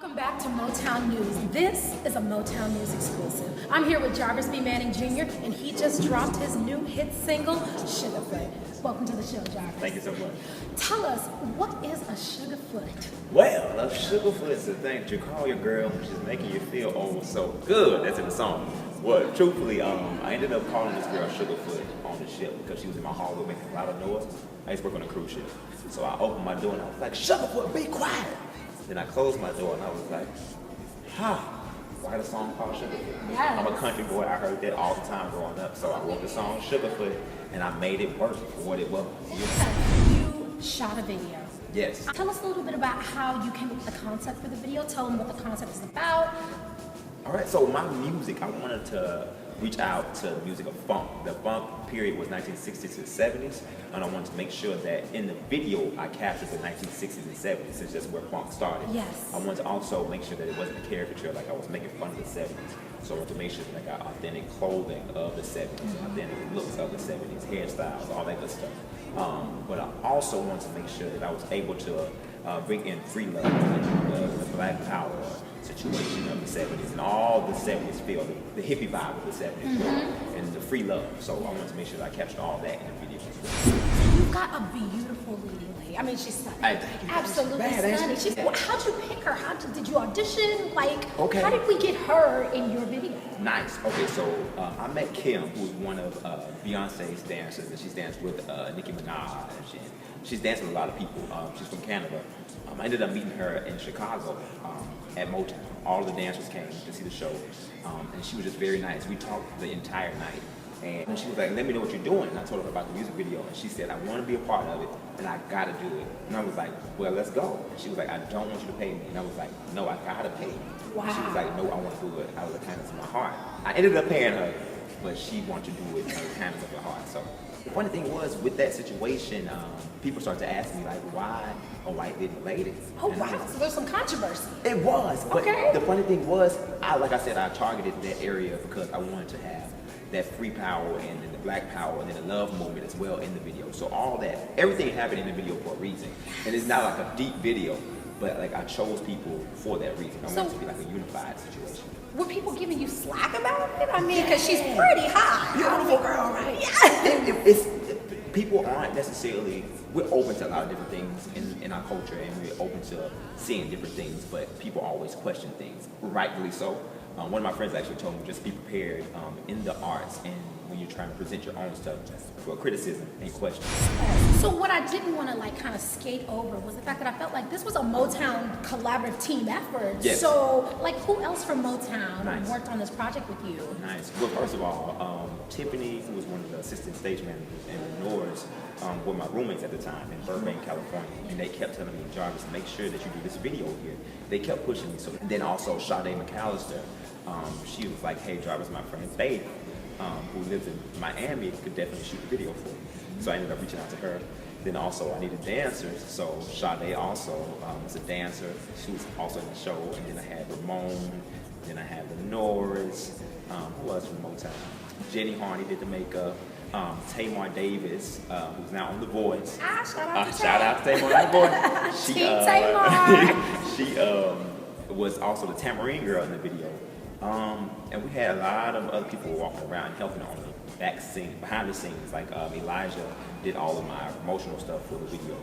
Welcome back to Motown News. This is a Motown News exclusive. I'm here with Jarvis B. Manning Jr. and he just dropped his new hit single, Sugarfoot. Welcome to the show, Jarvis. Thank you so much. Tell us, what is a Sugarfoot? Well, a Sugarfoot is the thing that you call your girl when she's making you feel oh so good. That's in the song. Well, truthfully, I ended up calling this girl Sugarfoot on the ship because she was in my hallway making a lot of noise. I used to work on a cruise ship. So I opened my door and I was like, Sugarfoot, be quiet. Then I closed my door and I was like, why the song called Sugarfoot? Yes. I'm a country boy, I heard that all the time growing up. So I wrote the song Sugarfoot and I made it work for what it was. You shot a video. Yes. Tell us a little bit about how you came up with the concept for the video. Tell them what the concept is about. All right, so my music, I wanted to reach out to the music of funk. The funk period was 1960s to 70s, and I wanted to make sure that in the video I captured the 1960s and 70s, since that's where funk started. Yes. I wanted to also make sure that it wasn't a caricature, like I was making fun of the 70s. So I wanted to make sure that I got authentic clothing of the 70s, authentic looks of the 70s, hairstyles, all that good stuff. But I also wanted to make sure that I was able to bring in free love, the black power situation of the 70s and all the 70s feel, the hippie vibe of the 70s and the free love. So I wanted to make sure that I captured all that in the video. You've got a beautiful leading lady. I mean, she's stunning. Absolutely stunning. How'd you pick her? Did you audition? How did we get her in your video? Nice. Okay, so I met Kim, who's one of Beyonce's dancers, and she's danced with Nicki Minaj. She's danced with a lot of people. She's from Canada. I ended up meeting her in Chicago at Motown. All of the dancers came to see the show, and she was just very nice. We talked the entire night, and she was like, let me know what you're doing. And I told her about the music video, and she said, I want to be a part of it, and I gotta do it. And I was like, well, let's go. And she was like, I don't want you to pay me. And I was like, no, I gotta pay you. Wow. She was like, no, I want to do it out of the kindness of my heart. I ended up paying her, but she wanted to do it out of the kindness of her heart. So the funny thing was, with that situation, people started to ask me, like, why a white little lady? Oh, wow. So there's some controversy. It was. But okay. The funny thing was, like I said, I targeted that area because I wanted to have that free power and then the black power and then the love movement as well in the video. So all that, everything happened in the video for a reason. And it's not like a deep video, but like I chose people for that reason. I wanted it to be like a unified situation. Were people giving you slack about it? I mean, because she's pretty hot. Beautiful girl, right? Yeah. People aren't necessarily, we're open to a lot of different things in our culture, and we're open to seeing different things, but people always question things, rightfully so. One of my friends actually told me, just be prepared in the arts and when you're trying to present your own stuff for criticism and questions. So what I didn't want to kind of skate over was the fact that I felt like this was a Motown collaborative team effort. Yes. So who else from Motown worked on this project with you? Nice. Well, first of all, Tiffany, who was one of the assistant stage managers, and Norris were my roommates at the time in Burbank, California, and they kept telling me, Jarvis, make sure that you do this video here. They kept pushing me. So then also Sade McAllister, she was like, hey, Jarvis, my friend Faith, who lives in Miami, could definitely shoot a video for me. So I ended up reaching out to her. Then also I needed dancers, so Sade also was a dancer. She was also in the show. And then I had Ramon, then I had the Norris, who was from Motown? Jenny Harney did the makeup. Tamar Davis, who's now on The Voice. Shout out to Tamar on The Voice. She was also the tambourine girl in the video. And we had a lot of other people walking around helping on the behind the scenes, like Elijah did all of my promotional stuff for the video.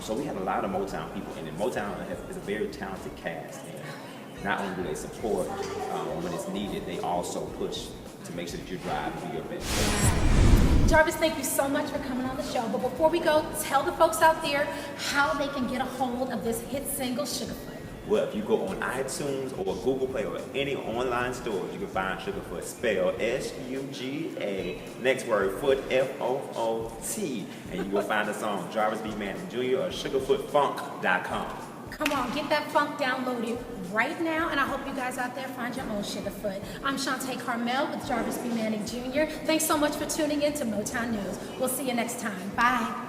So we had a lot of Motown people, and Motown is a very talented cast, and not only do they support when it's needed, they also push to make sure that you drive and do your best. Jarvis, thank you so much for coming on the show. But before we go, tell the folks out there how they can get a hold of this hit single, Sugarfoot. Well, if you go on iTunes or Google Play or any online stores, you can find Sugarfoot, spelled S-U-G-A, next word, foot, F-O-O-T. And you will find the song Jarvis B. Manning Jr. or sugarfootfunk.com. Come on, get that funk downloaded right now, and I hope you guys out there find your own Sugarfoot. I'm Shantae Carmel with Jarvis B. Manning Jr. Thanks so much for tuning in to Motown News. We'll see you next time. Bye.